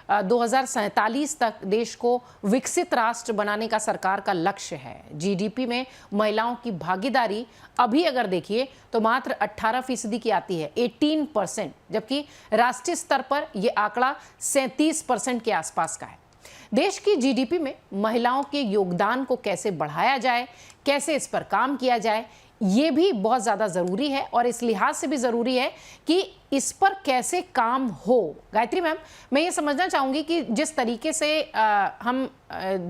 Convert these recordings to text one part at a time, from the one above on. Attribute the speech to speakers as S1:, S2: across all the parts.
S1: 2047 तक देश को विकसित राष्ट्र बनाने का सरकार का लक्ष्य है। जीडीपी में महिलाओं की भागीदारी अभी अगर देखिए तो मात्र 18% की आती है, 18%, जबकि राष्ट्रीय स्तर पर यह आंकड़ा 37% के आसपास का है। देश की जीडीपी में महिलाओं के योगदान को कैसे बढ़ाया जाए, कैसे इस पर काम किया जाए, ये भी बहुत ज़्यादा ज़रूरी है और इस लिहाज से भी ज़रूरी है कि इस पर कैसे काम हो। गायत्री मैम, मैं ये समझना चाहूँगी कि जिस तरीके से हम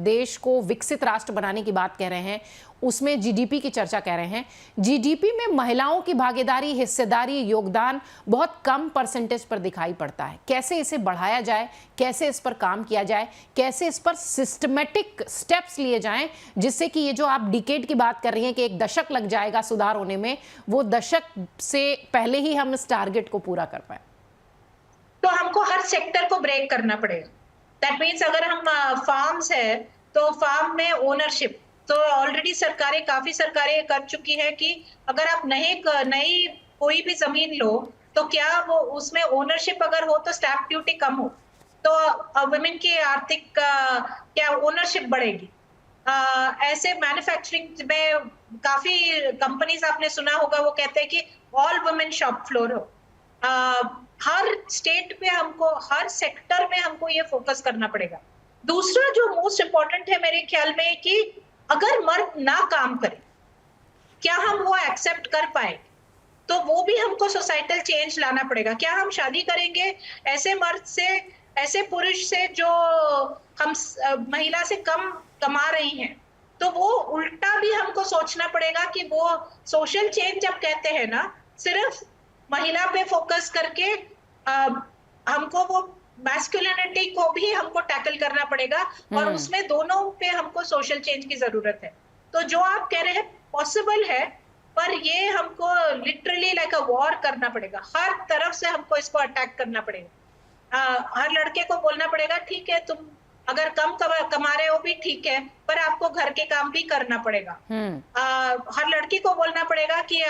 S1: देश को विकसित राष्ट्र बनाने की बात कह रहे हैं, उसमें जीडीपी की चर्चा कर रहे हैं, जीडीपी में महिलाओं की भागीदारी, हिस्सेदारी, योगदान बहुत कम परसेंटेज पर दिखाई पड़ता है। कैसे इसे बढ़ाया जाए, कैसे इस पर काम किया जाए, कैसे इस पर सिस्टमेटिक स्टेप्स लिए जाएं, जिससे कि ये जो आप डिकेड की बात कर रही हैं कि 1 दशक लग जाएगा सुधार होने में, वो दशक से पहले ही हम इस टारगेट को पूरा कर पाए।
S2: तो हमको हर सेक्टर को ब्रेक करना पड़ेगा। दैट मीन्स अगर हम फार्म्स है तो फार्म में ओनरशिप तो ऑलरेडी काफी सरकारें कर चुकी है कि अगर आप नई कोई भी जमीन लो तो क्या वो उसमें ओनरशिप अगर हो तो स्टैंप ड्यूटी कम हो तो वुमेन की आर्थिक क्या ओनरशिप बढ़ेगी। ऐसे मैन्युफैक्चरिंग में काफी कंपनीज आपने सुना होगा, वो कहते हैं कि ऑल वुमेन शॉप फ्लोर हो। हर स्टेट में हमको, हर सेक्टर में हमको ये फोकस करना पड़ेगा। दूसरा जो मोस्ट इंपॉर्टेंट है मेरे ख्याल में कि अगर मर्द ना काम करे, क्या हम वो एक्सेप्ट कर पाए, तो वो भी हमको सोसाइटल चेंज लाना पड़ेगा। क्या हम शादी करेंगे ऐसे मर्द से, ऐसे पुरुष से जो हम महिला से कम कमा रही हैं, तो वो उल्टा भी हमको सोचना पड़ेगा कि वो सोशल चेंज जब कहते हैं ना, सिर्फ महिला पे फोकस करके हमको वो मैस्कुलिनिटी को भी हमको टैकल करना पड़ेगा और उसमें दोनों पे हमको सोशल चेंज की जरूरत है। तो जो आप कह रहे हैं पॉसिबल है, पर ये हमको लिटरली लाइक अ वॉर करना पड़ेगा। हर तरफ से हमको इसको अटैक करना पड़ेगा। हर लड़के को बोलना पड़ेगा ठीक है, तुम अगर कम कमा रहे हो भी ठीक है, पर आपको घर के काम भी करना पड़ेगा। हर लड़की को बोलना पड़ेगा कि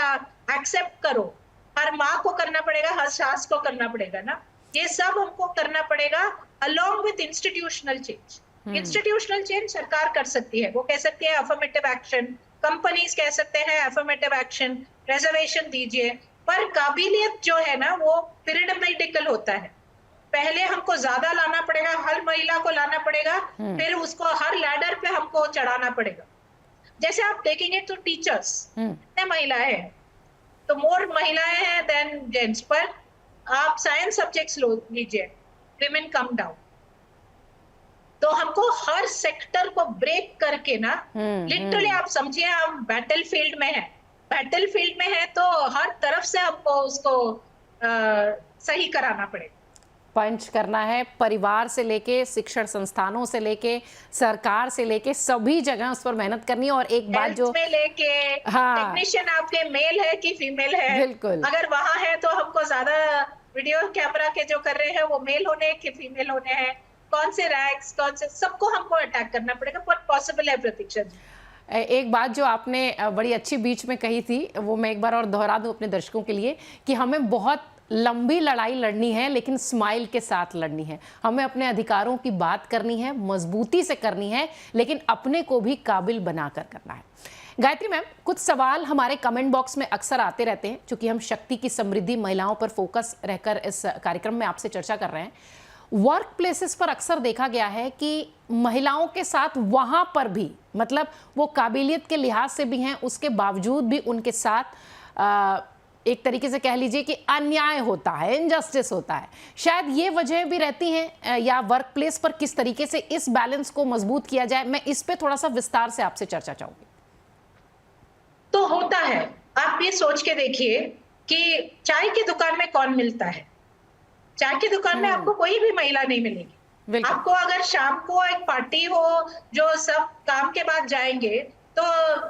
S2: एक्सेप्ट करो। हर माँ को करना पड़ेगा, हर सास को करना पड़ेगा ना। ये सब हमको करना पड़ेगा along with institutional change. Institutional change सरकार कर सकती है, वो कह सकती है अफर्मेटिव एक्शन, कंपनीज कह सकते हैं अफर्मेटिव एक्शन, रिजर्वेशन दीजिए, पर काबिलियत जो है ना वो पिरामिडल होता है। पहले हमको ज्यादा लाना पड़ेगा, हर महिला को लाना पड़ेगा, फिर उसको हर लैडर पे हमको चढ़ाना पड़ेगा। जैसे आप देखेंगे तो टीचर्स कितने महिलाएं हैं, तो मोर महिलाएं हैं देन जेंट्स, पर आप साइंस सब्जेक्ट्स लीजिए, विमेन कम डाउन। तो हमको हर सेक्टर को ब्रेक करके ना, लिटरली आप समझिए हम बैटलफील्ड में है। बैटलफील्ड में है तो हर तरफ से हमको उसको सही कराना पड़ेगा।
S1: पंच करना है, परिवार से लेके, शिक्षण संस्थानों से लेके, सरकार से लेके, सभी जगह उस पर मेहनत करनी है। और एक बात जो
S2: लेके टेक्नीशियन आपके मेल है कि फीमेल है,
S1: बिल्कुल,
S2: अगर वहां है तो हमको ज्यादा वीडियो कैमरा के जो कर रहे हैं वो मेल होने कि फीमेल होने हैं, कौन से रैंक्स, कौन से, सबको हमको अटैक करना पड़ेगा। बहुत पॉसिबल है प्रतीक्षा जी।
S1: एक बात जो आपने बड़ी अच्छी बीच में कही थी, वो मैं एक बार और दोहरा दूं अपने दर्शकों के लिए कि हमें बहुत लंबी लड़ाई लड़नी है, लेकिन स्माइल के साथ लड़नी है। हमें अपने अधिकारों की बात करनी है, मजबूती से करनी है, लेकिन अपने को भी काबिल बनाकर करना है। गायत्री मैम, कुछ सवाल हमारे कमेंट बॉक्स में अक्सर आते रहते हैं, क्योंकि हम शक्ति की समृद्धि, महिलाओं पर फोकस रहकर इस कार्यक्रम में आपसे चर्चा कर रहे हैं। वर्क प्लेसेस पर अक्सर देखा गया है कि महिलाओं के साथ वहां पर भी, मतलब वो काबिलियत के लिहाज से भी हैं, उसके बावजूद भी उनके साथ एक तरीके से कह लीजिए कि अन्याय होता है, इनजस्टिस होता है। शायद ये वजह भी रहती हैं, या वर्क प्लेस पर किस तरीके से इस बैलेंस को मजबूत किया जाए, मैं इस पे थोड़ा सा विस्तार से आपसे चर्चा चाहूंगी।
S2: तो होता है, आप ये सोच के देखिए कि चाय की दुकान में कौन मिलता है। चाय की दुकान में आपको कोई भी महिला नहीं मिलेगी। आपको अगर शाम को एक पार्टी हो जो सब काम के बाद जाएंगे, तो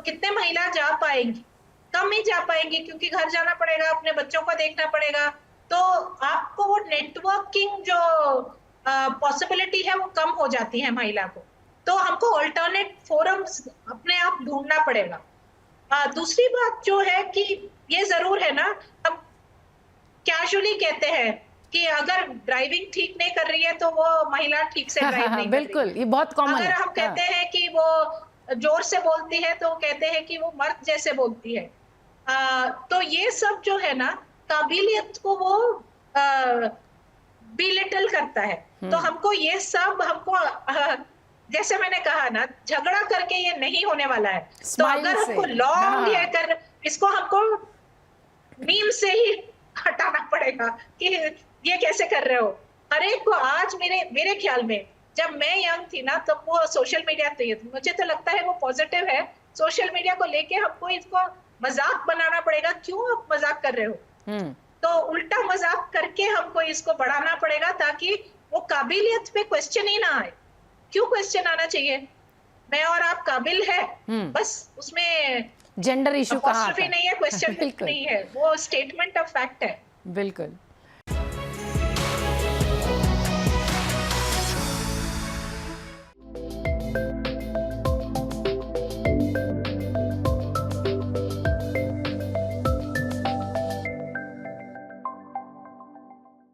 S2: कितने महिला जा पाएंगी? कम ही जा पाएंगी, क्योंकि घर जाना पड़ेगा, अपने बच्चों को देखना पड़ेगा। तो आपको वो नेटवर्किंग जो पॉसिबिलिटी है वो कम हो जाती है महिला को। तो हमको अल्टरनेट फोरम्स अपने आप ढूंढना पड़ेगा। दूसरी बात जो है कि ये जरूर है ना, हम कैजुअली कहते हैं कि अगर ड्राइविंग ठीक नहीं कर रही है तो वो महिला ठीक से ड्राइव नहीं कर रही
S1: बिल्कुल,
S2: है।
S1: ये बहुत कॉमन
S2: अगर
S1: है।
S2: हम कहते हैं कि वो जोर से बोलती है तो कहते हैं कि वो मर्द जैसे बोलती है। तो ये सब जो है ना, काबिलियत को वो बिलिटल करता है। तो हमको ये सब जैसे मैंने कहा ना, झगड़ा करके ये नहीं होने वाला है। तो
S1: स्माइल
S2: अगर
S1: से।
S2: हमको लॉन्ग
S1: हाँ।
S2: इसको हमको मीम से ही हटाना पड़ेगा कि ये कैसे कर रहे हो। हर एक को आज मेरे ख्याल में, जब मैं यंग थी ना, तब वो सोशल मीडिया मुझे तो लगता है वो पॉजिटिव है। सोशल मीडिया को लेके हमको इसको मजाक बनाना पड़ेगा, क्यों आप मजाक कर रहे हो। तो उल्टा मजाक करके हमको इसको बढ़ाना पड़ेगा, ताकि वो काबिलियत पे क्वेश्चन ही ना आए। क्यों क्वेश्चन आना चाहिए, मैं और आप काबिल है, बस उसमें
S1: जेंडर इशू कहाँ आता
S2: apostrophe
S1: है?
S2: नहीं है, क्वेश्चन
S1: बिल्कुल।
S2: नहीं है, वो स्टेटमेंट ऑफ फैक्ट है।
S1: बिल्कुल।